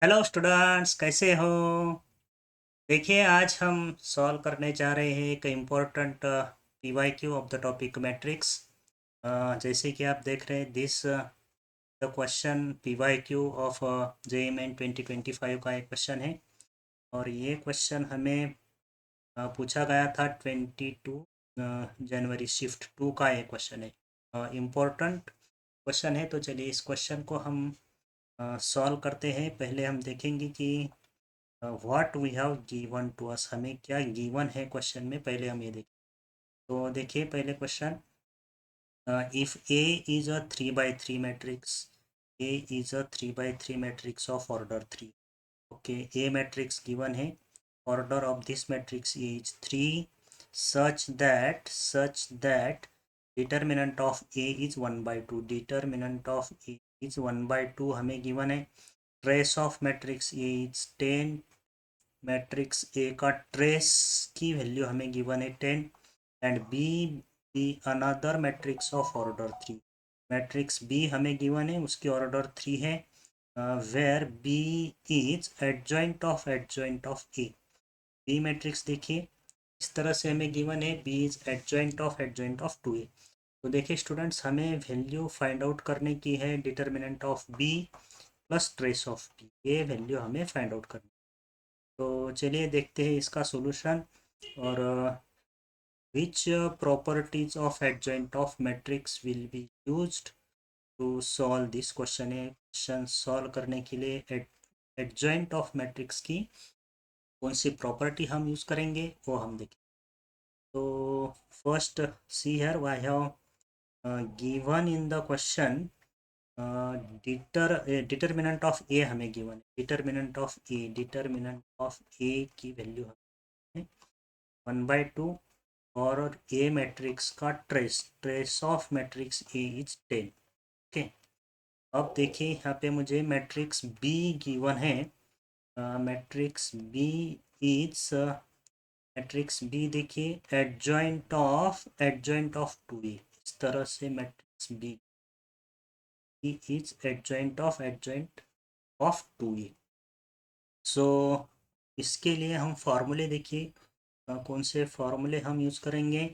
Hello students, कैसे हो? देखिए, आज हम सॉल्व करने जा रहे हैं एक important PYQ of the topic matrix. जैसे कि आप देख रहे हैं, this the question PYQ of JEE 2025 का एक क्वेश्चन है। और ये क्वेश्चन हमें पूछा गया था 22 जनवरी, शिफ्ट 2 का एक क्वेश्चन है। इम्पोर्टेंट क्वेश्चन है, तो चलिए इस क्वेश्चन को हम सॉल्व करते हैं। पहले हम देखेंगे कि what we have given to us, हमें क्या गिवन है क्वेश्चन में, पहले हम ये देखें। तो देखिए, पहले question, if a is a 3 by 3 matrix, A is a 3 by 3 matrix of order 3। Okay, a matrix given है, order of this matrix is 3, such that determinant of A is 1/2, determinant of A is 1/2 हमें given है। Trace of matrix A is 10, matrix a का trace की value हमें given है 10, and b be another matrix of order 3। Matrix B हमें given है, उसकी order 3 है, where B is adjoint of A. B matrix देखिए, इस तरह से हमें गिवन है, B is adjoint of 2a। तो देखिए स्टूडेंट्स, हमें वैल्यू फाइंड आउट करने की है, determinant of B plus trace of B, ये वैल्यू हमें फाइंड आउट करनी है। तो चलिए देखते हैं इसका सॉल्यूशन। और which properties of adjoint of matrix will be used to solve this question है। क्वेश्चन सॉल्व करने के लिए एडजॉइंट ऑफ मैट्रिक्स की कौन सी प्रॉपर्टी हम यूज़ करेंगे, वो हम देखें। तो first, see here why have given in the question determinant of a हमें गिवन है, डिटर्मिनेंट ऑफ ए की वैल्यू हमें 1/2, और ए मैट्रिक्स का trace trace of matrix A is 10। Okay, अब देखिए यहाँ पे मुझे मैट्रिक्स बी गिवन है। मैट्रिक्स बी देखिए, एडजॉइंट ऑफ 2a, इस तरह से matrix B is adjoint of 2a। So इसके लिए हम फार्मूले देखिए, कौन से फार्मूले हम यूज़ करेंगे।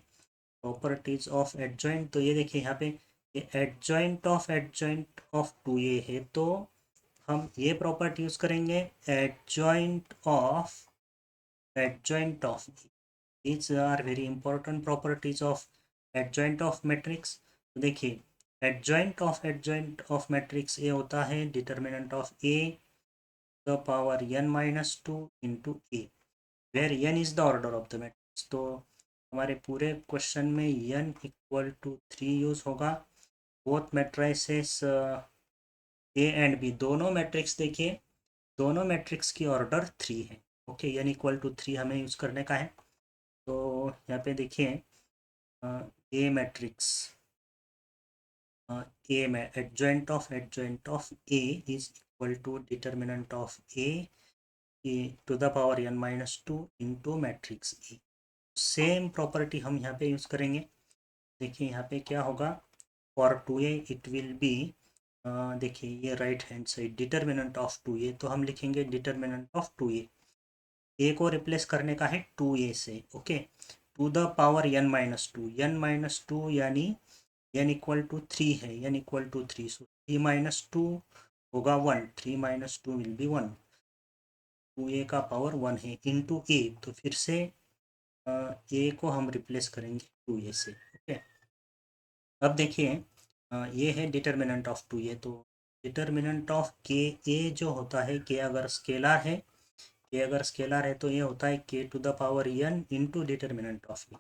प्रॉपर्टीज ऑफ एडजॉइंट, तो ये देखिए यहाँ पे, ये एडजॉइंट ऑफ 2a है, तो हम ये प्रॉपर्टी यूज़ करेंगे, adjoint of these are very important properties of adjoint of matrix. तो देखिए, एडजॉइंट ऑफ मैट्रिक्स ए होता है determinant of A the power n-2 into A, where n is the order of the matrix. तो हमारे पूरे question में n equal to 3 use होगा। Both matrices A and B, दोनों मैट्रिक्स देखिए, दोनों मैट्रिक्स की ऑर्डर 3 है। ओके, n इक्वल टू 3 हमें यूज़ करने का है। तो यहाँ पे देखिए, ए मैट्रिक्स, ए में adjoint of A is equal to determinant of A to the power n-2 into matrix A. Same property हम यहाँ पे यूज़ करेंगे। देखिए यहाँ पे क्या होगा, for 2a it will B, देखिए ये right hand side determinant of 2a, तो हम लिखेंगे डिटर्मिनेंट ऑफ 2a, ए को रिप्लेस करने का है 2a से। Okay, to the power n-2 यानी n इक्वल टू 3 है, n इक्वल टू 3, सो 3-2 होगा 1, 3-2 विल बी 1, 2a का पावर 1 है इंटू ए, तो फिर से ए को हम रिप्लेस करेंगे 2a से। ओके, अब देखिए, ये है डिटर्मिनेंट ऑफ 2a, तो डिटर्मिनेंट ऑफ के ए जो होता है, के अगर स्केलर है, तो ये होता है k to the power n into determinant of ए।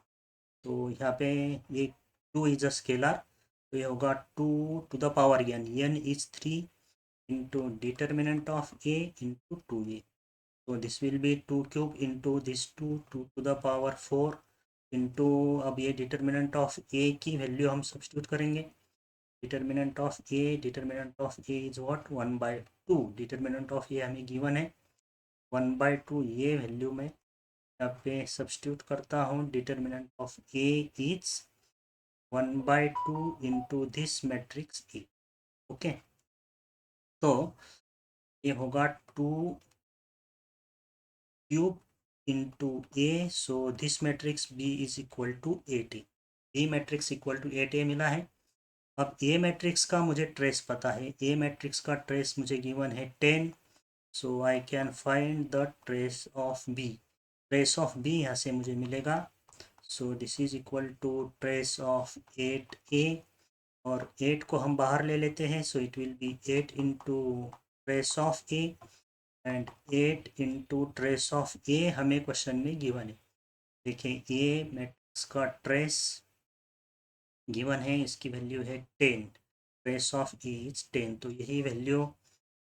तो यहाँ पे ये 2 इज अ स्केलर, तो ये होगा 2 to the power n is 3 into determinant of A into 2a। तो this will be 2 cube into this 2 to the power 4 into, अब ये डिटर्मिनेंट ऑफ ए की वैल्यू हम सब्स्टिट्यूट करेंगे। Determinant of A is what, 1/2, determinant of a हमें given है 1/2, ये value मैं यहाँ पे सब्स्टिट्यूट करता हूँ। Determinant of A is 1/2 into this matrix A. Okay, तो ये होगा 2 cube into A, so this matrix B is equal to 8a। B matrix equal to 8a मिला है। अब ए मैट्रिक्स का मुझे ट्रेस पता है, ए मैट्रिक्स का ट्रेस मुझे गिवन है 10, so I can find the trace of b. Trace of b यहाँ से मुझे मिलेगा, so this is equal to trace of 8a, और 8 को हम बाहर ले लेते हैं, so it will be 8 into trace of a, and 8 into trace of a हमें क्वेश्चन में गिवन है। देखिए ए मैट्रिक्स का ट्रेस गिवन है, इसकी वैल्यू है 10, ट्रेस ऑफ ए इज 10, तो यही वैल्यू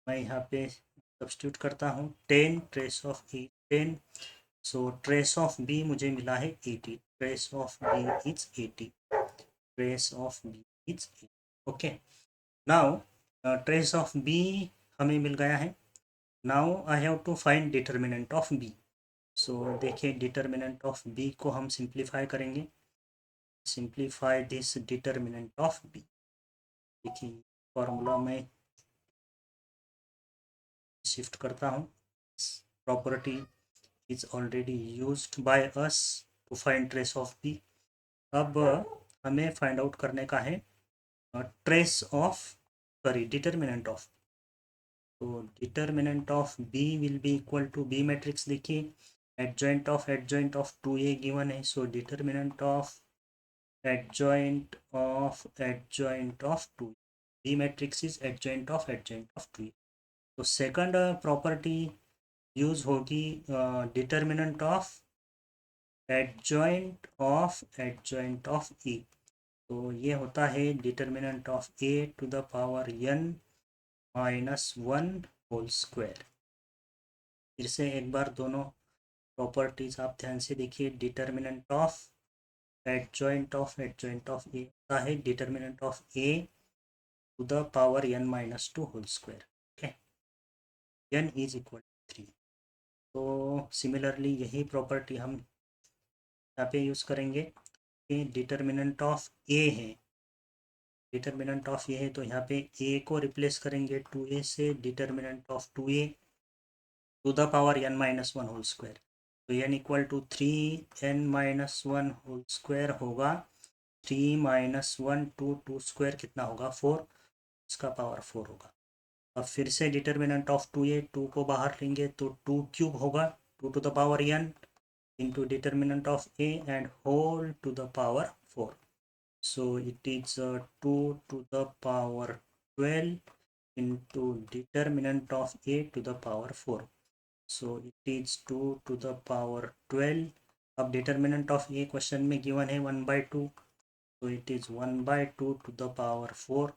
मैं यहाँ पे सब्स्टिट्यूट करता हूँ, 10 trace of a 10, so trace of b मुझे मिला है 80, trace of b is 80, trace of b is 80। Okay, now trace of b हमें मिल गया है। Now I have to find determinant of b. So देखिए डिटर्मिनेंट ऑफ बी को हम सिंप्लीफाई करेंगे, simplify this determinant of b. देखिए formula में शिफ्ट करता हूँ, property is already used by us to find trace of b. अब हमें फाइंड आउट करने का है trace of, sorry determinant of. तो determinant of b will be equal to b matrix, देखिए एडजॉइंट ऑफ 2a गिवन है, so determinant of adjoint of 2, b matrix is adjoint of 2a। तो second property use होगी determinant of adjoint of ए। तो ये होता है determinant of A to the power n minus 1 whole square. फिर से एक बार दोनों प्रॉपर्टीज आप ध्यान से देखिए, डिटर्मिनेंट ऑफ एडजॉइंट ऑफ ए होता है determinant of A to the power n minus 2 whole square. Okay, n is equal to 3। तो सिमिलरली यही प्रॉपर्टी हम यहाँ पे यूज़ करेंगे कि डिटर्मिनेंट ऑफ ए है, डिटर्मिनेंट ऑफ ए है, तो यहाँ पे ए को रिप्लेस करेंगे 2a से, determinant of 2a to the power n minus 1 whole square. तो n equal to 3n minus 1 whole square होगा, 3 माइनस 1 2 स्क्वायर कितना होगा 4, इसका पावर 4 होगा। अब फिर से डिटर्मिनेंट ऑफ 2a, 2 को बाहर लेंगे तो 2 क्यूब होगा, 2 to the power n into determinant of a and whole to the power 4, so it is 2 to the power 12 into determinant of a to the power 4, so it is 2 to the power 12। अब determinant of a question में given है 1/2, so it is 1/2 to the power 4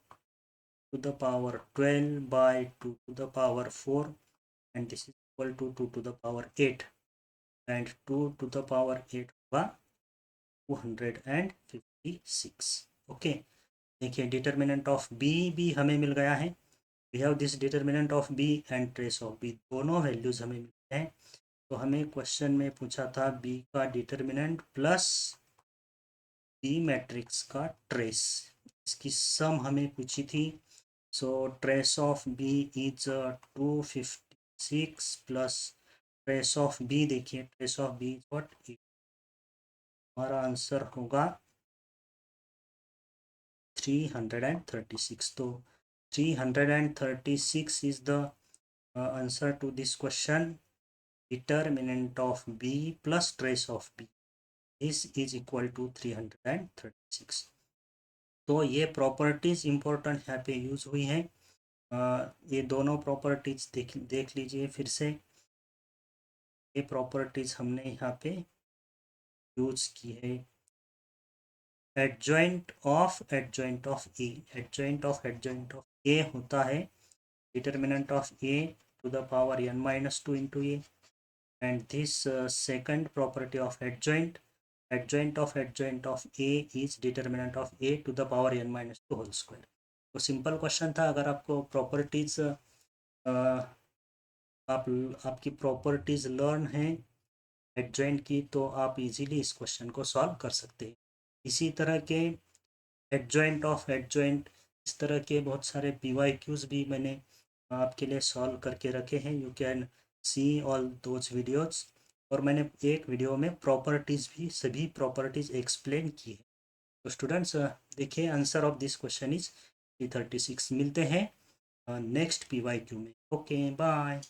to the power 12 by 2 to the power 4, and this is equal to 2 to the power 8, and 2 to the power 8 होगा 256। Okay, देखिए determinant of B भी हमें मिल गया है। We have this determinant of B and trace of B, दोनों values हमें मिलते हैं। तो हमें क्वेश्चन में पूछा था बी का डिटर्मिनेंट प्लस बी मैट्रिक्स का ट्रेस, इसकी सम हमें पूछी थी। So trace of b is 256 plus trace of b, देखिए trace of b is what, हमारा आंसर होगा 336। तो 336 is the answer to this question, determinant of b plus trace of b, this is equal to 336। तो ये properties important यहाँ पे use हुई हैं। ये दोनों प्रॉपर्टीज देख लीजिए फिर से, ये प्रॉपर्टीज हमने यहाँ पे यूज की है। Adjoint of a, adjoint of ए होता है determinant of a to the power n minus 2 into a, and this second property of adjoint of a is determinant of a to the power n minus 2 whole square। तो simple question था, अगर आपको properties आपकी properties learn हैं adjoint की, तो आप easily इस क्वेश्चन को सॉल्व कर सकते हैं। इसी तरह के एडजॉइंट ऑफ एडजॉइंट, इस तरह के बहुत सारे PYQs भी मैंने आपके लिए सॉल्व करके रखे हैं। You can see all those videos. और मैंने एक वीडियो में प्रॉपर्टीज़ भी, सभी प्रॉपर्टीज़ एक्सप्लेन की है। तो स्टूडेंट्स देखिए, answer of this question is 336। मिलते हैं नेक्स्ट PYQ में। Okay bye.